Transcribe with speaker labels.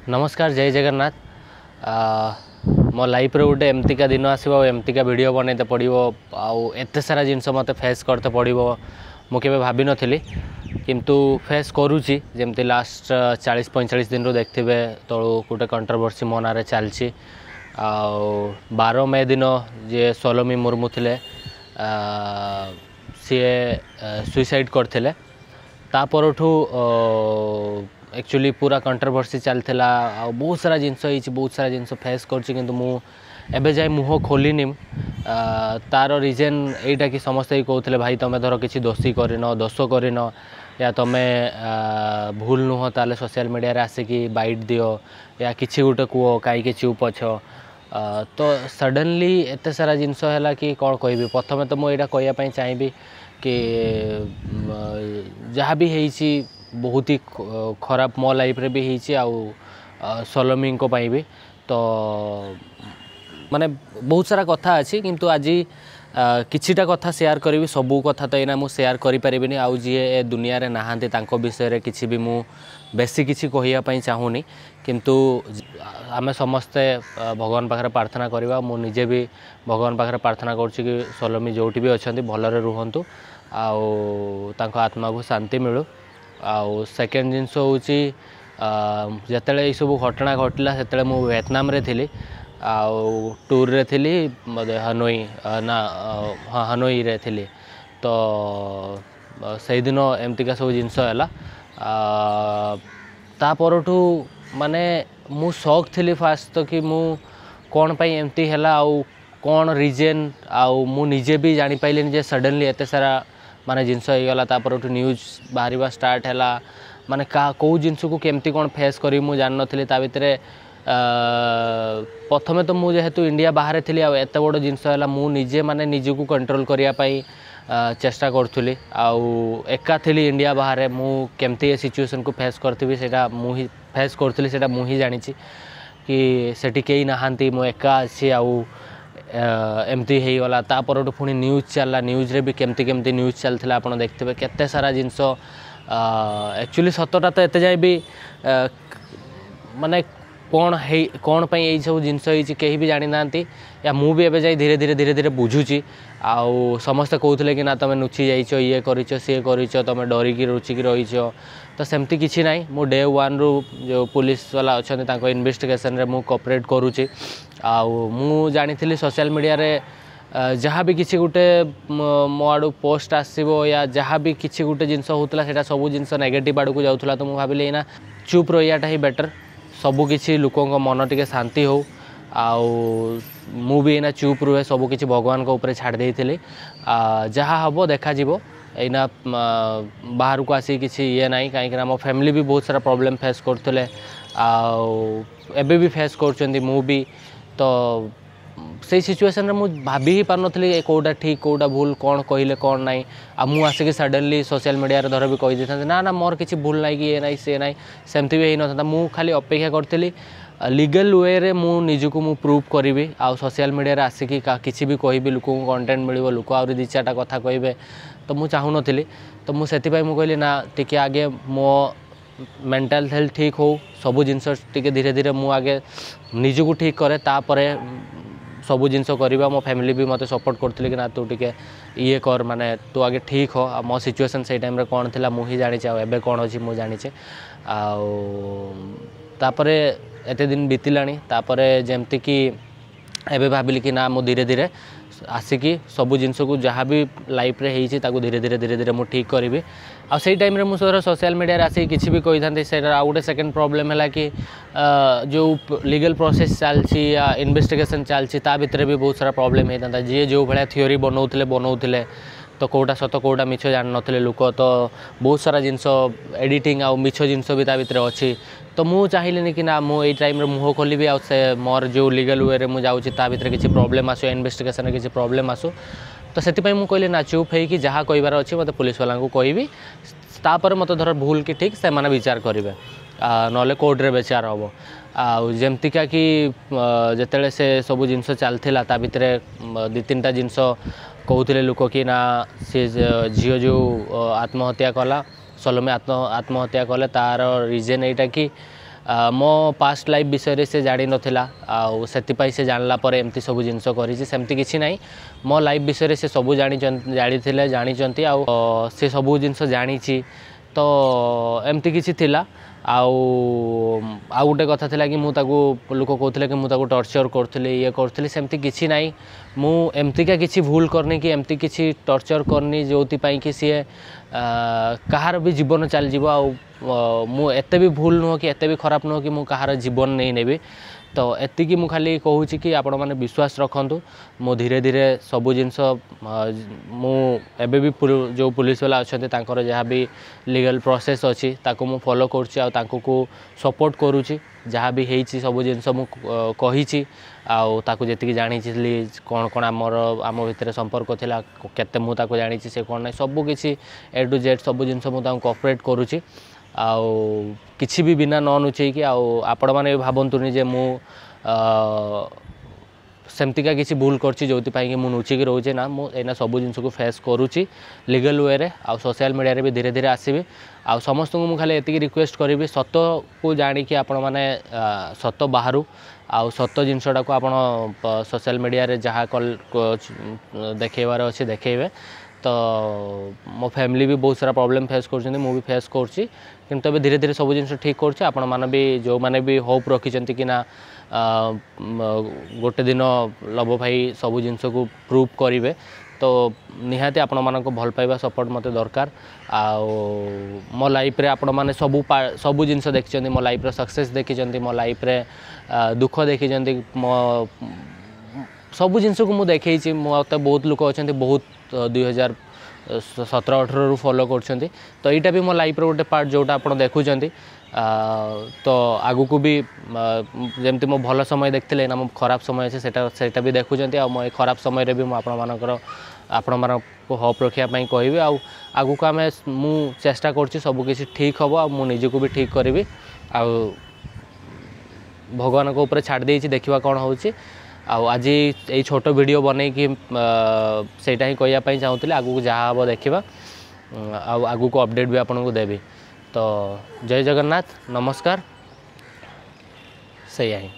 Speaker 1: नमस्कार जय जगन्नाथ। मो लाइफ रे गोटे एमतीका दिन आसो एमतीका वीडियो बनते पड़ो आते सारा जिनस मत फेस करते पड़ो मुझे भाभी नी किंतु फेस करुच्ची जमती लास्ट 40-45 दिन देखते तलू गोटे कंट्रोवर्सी मो ना चलती 12 मे दिन जे सोलोमी मुर्मू थे सी सुइसाइड करते तापरठू एक्चुअली पूरा कंट्रोवर्सी चलता बहुत सारा जिनस बहुत सारा जिनस फेस कर जाए मुह खोलनी तार रीजन यहीटा कि समस्ते कहते भाई तुम धर किसी दोषी करन दोष करन या तुम्हें भूल नुह ताले सोशल मीडिया आसिकी बाइट दियो या किसी गोटे कह कहीं चुप अछ तो सडनली एत सारा जिनस है कि कौन कह प्रथम तो मुझे कहवाई चाहिए कि जहाँ भी है बहुत ही खराब मो लाइफ रे भी है सोलोमी भी तो माने बहुत सारा कथा अच्छी किंतु आज किछिटा कथा शेयर करी सबू कथा तो यहाँ मुझे शेयर करें आउ जी ए दुनिया रे नहांती तांको विषय किसी भी मु बेसी किसी कहवाई चाहूनी किंतु आमे समस्ते भगवान पाखे प्रार्थना करवा मु निजे भी भगवान पाखे प्रार्थना करुच्ची कि सोलोमी जोटी भी अच्छा भलरे रुहतु आत्मा को शांति मिलू आउ सेकेंड जिनस हूँ जिते सब घटना घटला से वियतनाम रे थी आउ टूर रे थी हनोई ना हाँ हनोई रे थी तो से दिन एमतीका सब जिनस है तापरठू माने मु शौक थी फास्ट तो कि मु कौन पाई एमती है आउ कौन रीजन आउ मु निजे भी जानी पाइलिनी जे सडनली एते सारा माने जिनस होगला तापरठू न्यूज बाहर स्टार्ट है माने कौ जिनस को केमती कौन फेस करी मु जान नी ता भितर प्रथमे तो मुझे जेहेतु इंडिया बाहर थी एत बड़ जिनस है मु निजे माने निजको कंट्रोल करने चेष्टा करूली एका थी इंडिया बाहर मु केमती ए सिचुएशन को फेस करथी सेटा मु ही फेस करूली सेटा मु ही जानी कि सेठी कई नहांती मु एका अच्छी एमती हो गला तापर पुणी न्यूज चलला न्यूज रे भी केमती केमती न्यूज चलता आप देखते केते सारा जिनस एक्चुअली सतटा तो एत जाए भी माने कौन पाई यही सब जिनस कहीं भी जानी ना या मु भी एबे जाई धीरे धीरे धीरे धीरे बुझुची आउ समस्ते कहते कि ना तुम नुची जाइच ये करिच सी करिच तुम डरिकी रुचिकी रहीच तो सेमती किसी ना मु डे 1 रु जो पुलिस वाला अच्छा इन्वेस्टिगेशन रे मु कोऑपरेट करुच्ची आउ मु जानी सोशल मीडिया रे जहाँ भी किसी गोटे मो आड़ पोस्ट आसो या जहाँ भी किसी गोटे जिनस होता है सब जिनस नेगेटिव आड़ को जाऊला तो मुझे भाविली ना चुप रहीटा ही बेटर सबू किसी लोकों मन टे शांति हो आउ मु भी एना चुप रुहे सबू किसी भगवान को ऊपर छाड़ देइथिली जहाँ हम देखा एना बाहर को आसी किसी ये ना कहीं मो फैमिली भी बहुत सारा प्रॉब्लम फेस करते एबे भी फेस कर मु भी तो से सिचुएशन मु भाभी ही पार नी कौटा ठीक कौटा भूल कौन कहले कौन ना आ मु आसिक सडनली सोशल मीडिया रे धर भी कही था ना ना मोर किसी भूल ना कि ये ना सी ना सेमती भी होता मु खाली अपेक्षा करी लीगल वे रे मु निजको मु प्रूव करी आ सोशल मीडिया रे आसिकी किसी भी कहि लोक कंटेंट मिल लोक आ 2-4टा कथा कहे तो मु चाहू नी तो मुझे कहली ना टी आगे मो मेंटल हेल्थ ठीक हो सबू जिनस टी धीरे धीरे मु आगे निजको ठीक करे तापरे सबू जिनस करवा मो फैमिली भी मत सपोर्ट करते कि ना तू टे ये कर माने तू आगे ठीक हो मो सिचुएशन से टाइम रे कौन थी मुझे जानी एबे कौन अच्छी मुझे जानी तापरे एते दिन बीतलानी तापरे जेमती कि एबे भाविली कि ना मु धीरे धीरे आसिकी सबू जिनस को जहाँ भी लाइफ रे होती धीरे धीरे धीरे धीरे मुझे ठीक करी आ से टाइम मुझे सोशल मीडिया आसिक किसी भी कही था से आउ गोटे सेकेंड प्रॉब्लम है कि जो लीगल प्रोसेस चलती या इन्वेस्टिगेशन चलती ता भितर भी बहुत सारा प्रॉब्लम होता था जी जो भाया थ्योरी बनाऊले तो कौटा सत कौटा मिछ जान नथिले लोक तो बहुत सारा जिनस एडिटिंग आउ मिछ जिनस भी ता भितर अच्छी तो मु चाहिए कि ना मु टाइम रे मुह खोलि आ मोर जो लीगल वे रे मु जाउची ता भितर किसी प्रॉब्लम आसो इन्वेस्टिगेशन किसी प्रॉब्लम आसो तो से मु कहली ना चुप है कि जहाँ कहबार अच्छी मत पुलिस वाला को कहबी तापर मत धर भूल कि ठीक से माने विचार करेंगे ना कोर्ट रे विचार हम आमतीका कि जिते से सब जिनस चलता ता भितर 2-3टा जिनस कहते लोक कि ना सी झील जो आत्महत्या कला सोलोमी आत्महत्या कले तार रिजन यहाँ कि मो पास्ट लाइफ विषय से जानी नथिला आउ सेतिपाई से जानला पर एमती सब जिनस करिछि सेमती किछि नाही मो लाइफ विषय से सब जानी जानी आउ से सब जिनस जानी तो एमती किछि थिला आउ गोटे कथा थिला कि मुझे लोक कहते कि मुझे टर्चर करी ये करी सेमती किछि नाही मु एमतीका किछि भूल करनी कि एमती किछि टर्चर करनी जो कि सी कहार भी जीवन चल जीव मु एते भी भूल नुह कि एते भी खराब नुह कि मु कहार जीवन नहीं नेबी तो एतिकी मु खाली कहूँ कि आपण मैंने विश्वास रखु मु धीरे धीरे सबू जिनस मु एबे भी जो पुलिस वाला अच्छा जहाँ भी लीगल प्रोसेस अच्छी ताको मु फॉलो करुँची को सपोर्ट करुँची जहाँ भी होती सब जिनस मु कही आउ जी जानी कौन कौन आम भितर संपर्क थिला केते मु ताको जानी से कौन ना सब किसी ए टू जेड सब जिनस मु कोऑपरेट करुँची आउ किछि भी बिना न नुचेकी आपण मैंने भावतुनि जे मु सेमतिका किसी भूल करछि जोथिपाई कि मु नुचिकी रोचे ना मु एना सब जिनस को फेस करुँची लीगल वे रे आउ सोशल मीडिया रे भी धीरे धीरे आसीबी आउ समस्त को मु खाली एतिकी रिक्वेस्ट करी सत को जानिकी आपण माने सत बाहरु आउ सत जिनसटा को आपण सोशल मीडिया रे जहाँ कल देखेबार अच्छे देखेबे तो मो फैमिली भी बहुत सारा प्रॉब्लम फेस कर भी फेस करुँची किंतु अबे धीरे धीरे सब जिन ठीक कर आपण मैंने भी जो मैंने भी होप रखी कि ना गोटे दिन लव भाई सब जिन को प्रूव करेंगे तो निहाती आपण मानक भल पाइबा सपोर्ट मते दरकार आउ मो लाइफ रे आपण माने सबू जिनस देखिछन्ती मो लाइफ रे सक्सेस देखिछन्ती मो लाइफ रे दुख देखिछन्ती मो सबू जिनस को मु देखैछि मते बहुत लोक अछन्ती बहुत 2017-18 रु फॉलो करछन्ती तो यहाँ भी मो लाइफ रो गोटे पार्ट जोटा आप देखुं तो आगु को भी जमती मो भल समय देखते ना मो खराब समय अच्छे सेटा भी देखुं मो खराब समय भी आपण को होप रखापी कहि आगु को आम मु चेष्टा कर सब किसी ठीक हम आ निजी को भी ठीक करी आ भगवान को ऊपर छाड़ देछि देखिबा कौन होछि आज ये छोट वीडियो बनै कि सेटा ही कहवाई चाहूँगी आगू को जहाँ हम देखा आगू को अपडेट भी आपको देवी तो जय जगन्नाथ नमस्कार से ही।